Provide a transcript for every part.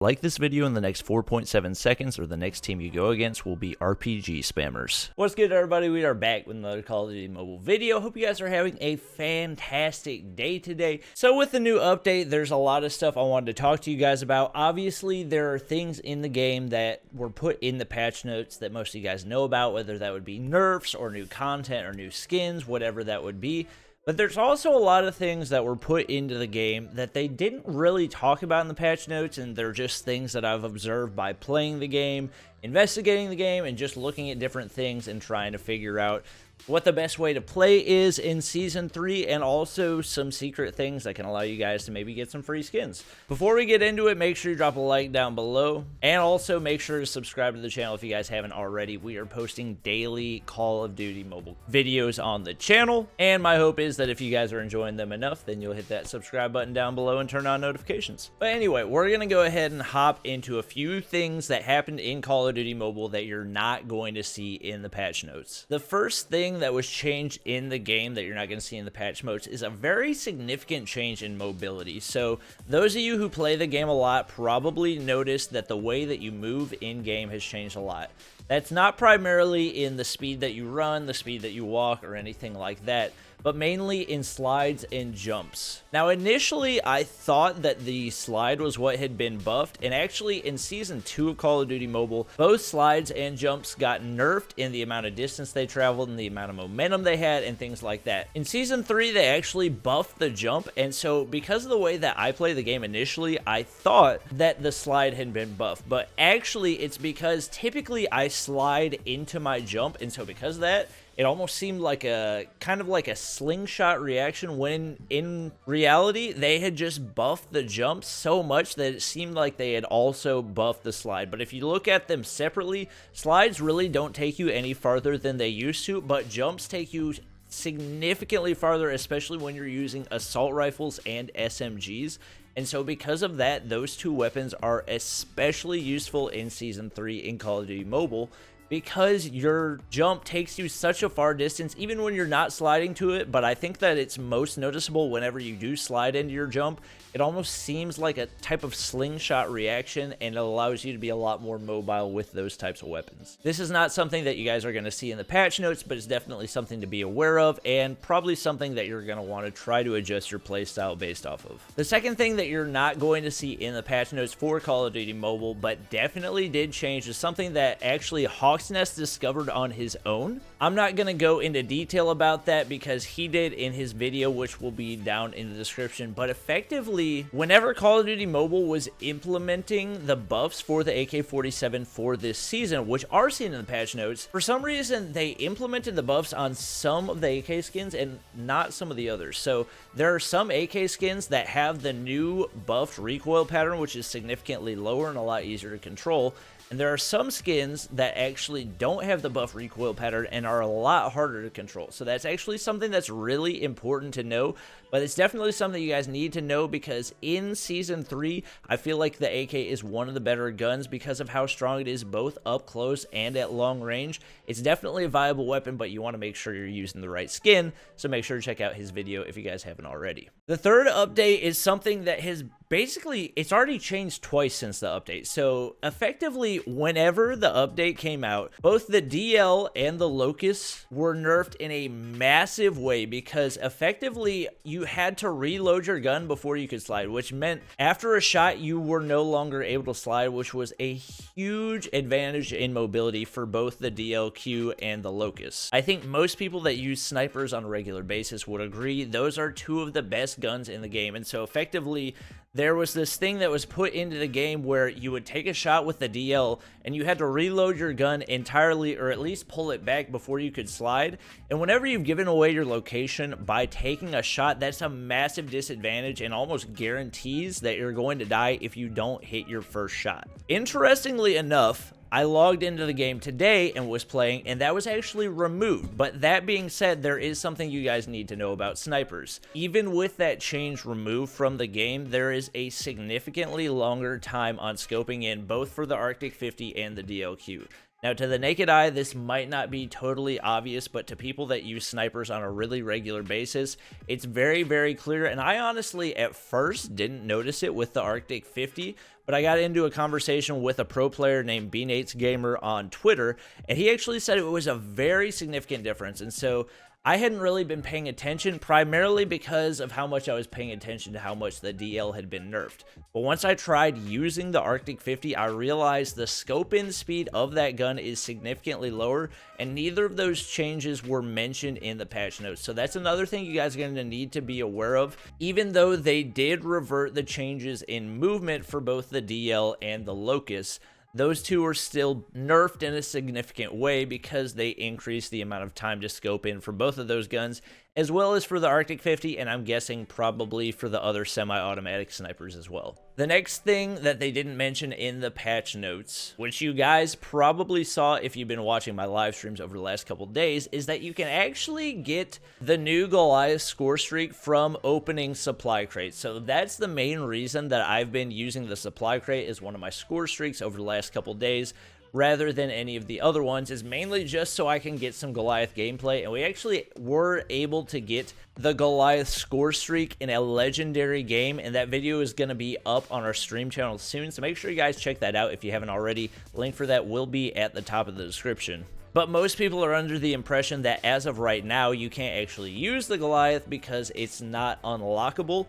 Like this video in the next 4.7 seconds or the next team you go against will be RPG spammers. What's good, everybody? We are back with another Call of Duty mobile video. Hope you guys are having a fantastic day today. So with the new update, there's a lot of stuff I wanted to talk to you guys about. Obviously, there are things in the game that were put in the patch notes that most of you guys know about, whether that would be nerfs or new content or new skins, whatever that would be. But there's also a lot of things that were put into the game that they didn't really talk about in the patch notes, and they're just things that I've observed by playing the game, investigating the game, and just looking at different things and trying to figure out what the best way to play is in Season 3, and also some secret things that can allow you guys to maybe get some free skins. Before we get into it, make sure you drop a like down below, and also make sure to subscribe to the channel if you guys haven't already. We are posting daily Call of Duty mobile videos on the channel, and my hope is that if you guys are enjoying them enough, then you'll hit that subscribe button down below and turn on notifications. But anyway, we're going to go ahead and hop into a few things that happened in Call of Duty Mobile that you're not going to see in the patch notes. The first thing that was changed in the game that you're not going to see in the patch notes is a very significant change in mobility. So those of you who play the game a lot probably noticed that the way that you move in game has changed a lot. That's not primarily in the speed that you run, the speed that you walk, or anything like that, but mainly in slides and jumps. Now, initially, I thought that the slide was what had been buffed, and actually in Season 2 of Call of Duty Mobile, both slides and jumps got nerfed in the amount of distance they traveled and the amount of momentum they had and things like that. In Season 3, they actually buffed the jump, and so because of the way that I play the game initially, I thought that the slide had been buffed, but actually it's because typically I slide into my jump, and so because of that, it almost seemed like a kind of like a slingshot reaction, when in reality they had just buffed the jump so much that it seemed like they had also buffed the slide. But if you look at them separately, slides really don't take you any farther than they used to, but jumps take you significantly farther, especially when you're using assault rifles and SMGs. And so because of that, those two weapons are especially useful in Season 3 in Call of Duty Mobile, because your jump takes you such a far distance, even when you're not sliding to it. But I think that it's most noticeable whenever you do slide into your jump. It almost seems like a type of slingshot reaction, and it allows you to be a lot more mobile with those types of weapons. This is not something that you guys are going to see in the patch notes, but it's definitely something to be aware of, and probably something that you're going to want to try to adjust your playstyle based off of. The second thing that you're not going to see in the patch notes for Call of Duty Mobile, but definitely did change, is something that actually Hawksnest discovered on his own. I'm not going to go into detail about that because he did in his video, which will be down in the description, but effectively, whenever Call of Duty Mobile was implementing the buffs for the AK-47 for this season, which are seen in the patch notes, for some reason they implemented the buffs on some of the AK skins and not some of the others. So there are some AK skins that have the new buffed recoil pattern, which is significantly lower and a lot easier to control. And there are some skins that actually don't have the buff recoil pattern and are a lot harder to control. So that's actually something that's really important to know, but it's definitely something you guys need to know, because in Season 3, I feel like the AK is one of the better guns because of how strong it is both up close and at long range. It's definitely a viable weapon, but you want to make sure you're using the right skin, so make sure to check out his video if you guys haven't already. The third update is something that has basically, it's already changed twice since the update. So effectively, whenever the update came out, both the DL and the Locust were nerfed in a massive way, because effectively you had to reload your gun before you could slide, which meant after a shot you were no longer able to slide, which was a huge advantage in mobility for both the DLQ and the Locust. I think most people that use snipers on a regular basis would agree those are two of the best guns in the game. And so effectively, there was this thing that was put into the game where you would take a shot with the DL and you had to reload your gun entirely, or at least pull it back before you could slide. And whenever you've given away your location by taking a shot, that's a massive disadvantage and almost guarantees that you're going to die if you don't hit your first shot. Interestingly enough, I logged into the game today and was playing, and that was actually removed. But that being said, there is something you guys need to know about snipers. Even with that change removed from the game, there is a significantly longer time on scoping in, both for the Arctic 50 and the DLQ. Now, to the naked eye, this might not be totally obvious, but to people that use snipers on a really regular basis, it's very, very clear. And I honestly, at first, didn't notice it with the Arctic 50, but I got into a conversation with a pro player named B-Nates Gamer on Twitter, and he actually said it was a very significant difference. And so I hadn't really been paying attention, primarily because of how much I was paying attention to how much the DL had been nerfed. But once I tried using the Arctic 50, I realized the scope-in speed of that gun is significantly lower, and neither of those changes were mentioned in the patch notes. So that's another thing you guys are going to need to be aware of. Even though they did revert the changes in movement for both the DL and the Locust, those two are still nerfed in a significant way because they increase the amount of time to scope in for both of those guns, as well as for the Arctic 50, and I'm guessing probably for the other semi-automatic snipers as well. The next thing that they didn't mention in the patch notes, which you guys probably saw if you've been watching my live streams over the last couple days, is that you can actually get the new Goliath Scorestreak from opening supply crates. So that's the main reason that I've been using the supply crate as one of my score streaks over the last couple days, rather than any of the other ones, is mainly just so I can get some Goliath gameplay. And we actually were able to get the Goliath Scorestreak in a legendary game, and that video is going to be up on our stream channel soon, so make sure you guys check that out if you haven't already. Link for that will be at the top of the description. But most people are under the impression that as of right now, you can't actually use the Goliath because it's not unlockable.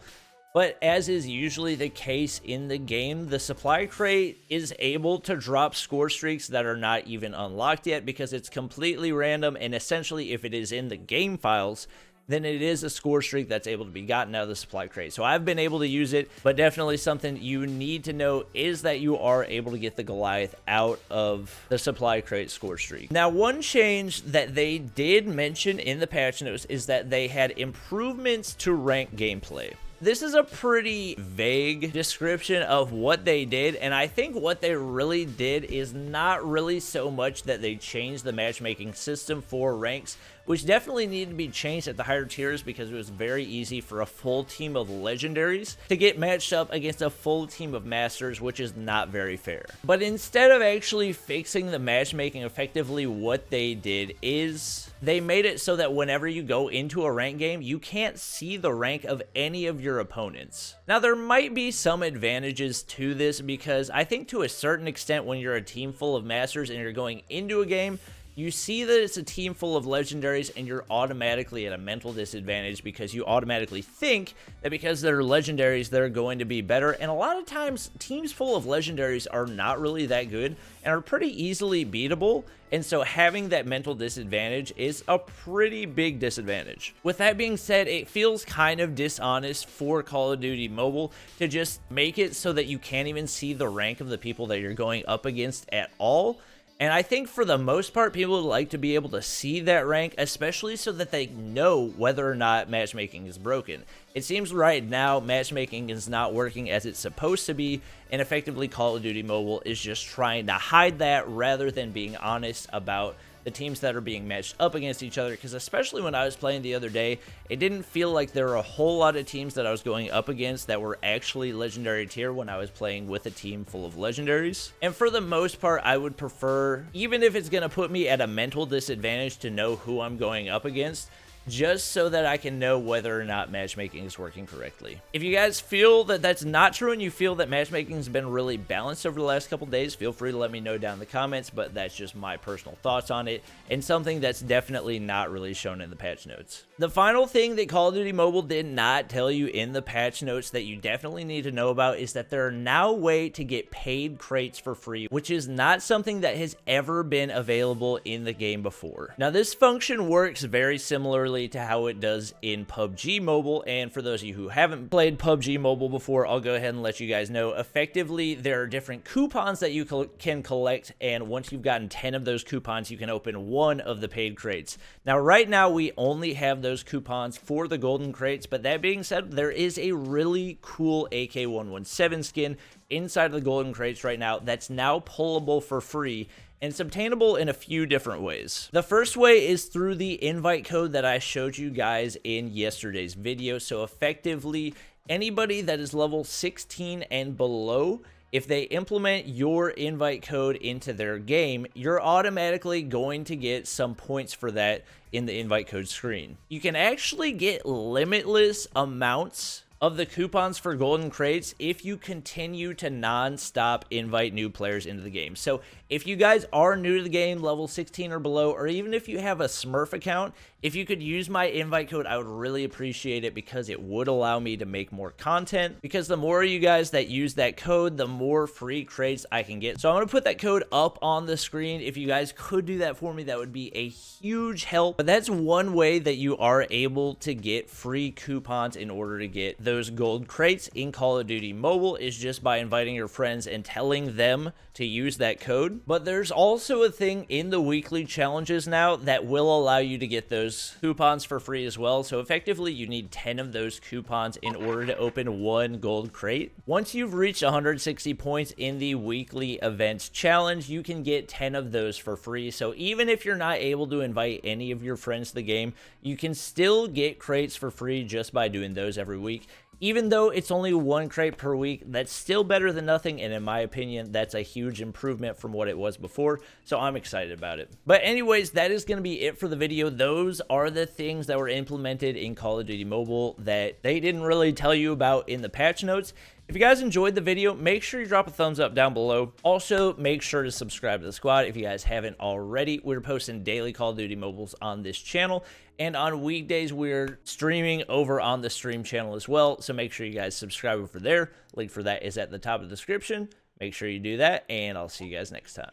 But as is usually the case in the game, the supply crate is able to drop score streaks that are not even unlocked yet because it's completely random, and essentially if it is in the game files, then it is a score streak that's able to be gotten out of the supply crate. So I've been able to use it, but definitely something you need to know is that you are able to get the Goliath out of the supply crate score streak. Now, one change that they did mention in the patch notes is that they had improvements to rank gameplay. This is a pretty vague description of what they did, and I think what they really did is not really so much that they changed the matchmaking system for ranks, which definitely needed to be changed at the higher tiers because it was very easy for a full team of legendaries to get matched up against a full team of masters, which is not very fair. But instead of actually fixing the matchmaking effectively, what they did is they made it so that whenever you go into a rank game, you can't see the rank of any of your opponents. Now, there might be some advantages to this because I think to a certain extent when you're a team full of masters and you're going into a game, you see that it's a team full of legendaries and you're automatically at a mental disadvantage because you automatically think that because they're legendaries, they're going to be better. And a lot of times, teams full of legendaries are not really that good and are pretty easily beatable. And so having that mental disadvantage is a pretty big disadvantage. With that being said, it feels kind of dishonest for Call of Duty Mobile to just make it so that you can't even see the rank of the people that you're going up against at all. And I think for the most part, people would like to be able to see that rank, especially so that they know whether or not matchmaking is broken. It seems right now matchmaking is not working as it's supposed to be, and effectively Call of Duty Mobile is just trying to hide that rather than being honest about the teams that are being matched up against each other, because especially when I was playing the other day, it didn't feel like there were a whole lot of teams that I was going up against that were actually legendary tier when I was playing with a team full of legendaries. And for the most part, I would prefer, even if it's going to put me at a mental disadvantage, to know who I'm going up against, just so that I can know whether or not matchmaking is working correctly. If you guys feel that that's not true and you feel that matchmaking has been really balanced over the last couple days, feel free to let me know down in the comments, but that's just my personal thoughts on it and something that's definitely not really shown in the patch notes. The final thing that Call of Duty Mobile did not tell you in the patch notes that you definitely need to know about is that there are now a way to get paid crates for free, which is not something that has ever been available in the game before. Now, this function works very similarly to how it does in PUBG Mobile, and for those of you who haven't played PUBG Mobile before, I'll go ahead and let you guys know. Effectively, there are different coupons that you can collect, and once you've gotten 10 of those coupons, you can open one of the paid crates. Now, right now, we only have those coupons for the golden crates, but that being said, there is a really cool AK-117 skin inside of the golden crates right now that's now pullable for free, and it's obtainable in a few different ways. The first way is through the invite code that I showed you guys in yesterday's video. So effectively, anybody that is level 16 and below if they implement your invite code into their game, you're automatically going to get some points for that in the invite code screen. You can actually get limitless amounts of the coupons for golden crates if you continue to non-stop invite new players into the game. So if you guys are new to the game, level 16 or below, or even if you have a Smurf account, if you could use my invite code, I would really appreciate it, because it would allow me to make more content. Because the more you guys that use that code, the more free crates I can get. So I'm going to put that code up on the screen. If you guys could do that for me, that would be a huge help. But that's one way that you are able to get free coupons in order to get those gold crates in Call of Duty Mobile, is just by inviting your friends and telling them to use that code. But there's also a thing in the weekly challenges now that will allow you to get those coupons for free as well. So effectively, you need 10 of those coupons in order to open one gold crate. Once you've reached 160 points in the weekly events challenge, you can get 10 of those for free. So even if you're not able to invite any of your friends to the game, you can still get crates for free just by doing those every week. Even though it's only one crate per week, that's still better than nothing, and in my opinion, that's a huge improvement from what it was before, so I'm excited about it. But anyways, that is going to be it for the video. Those are the things that were implemented in Call of Duty Mobile that they didn't really tell you about in the patch notes. If you guys enjoyed the video, make sure you drop a thumbs up down below. Also, make sure to subscribe to the squad if you guys haven't already. We're posting daily Call of Duty mobiles on this channel, and on weekdays, we're streaming over on the stream channel as well, so make sure you guys subscribe over there. Link for that is at the top of the description. Make sure you do that, and I'll see you guys next time.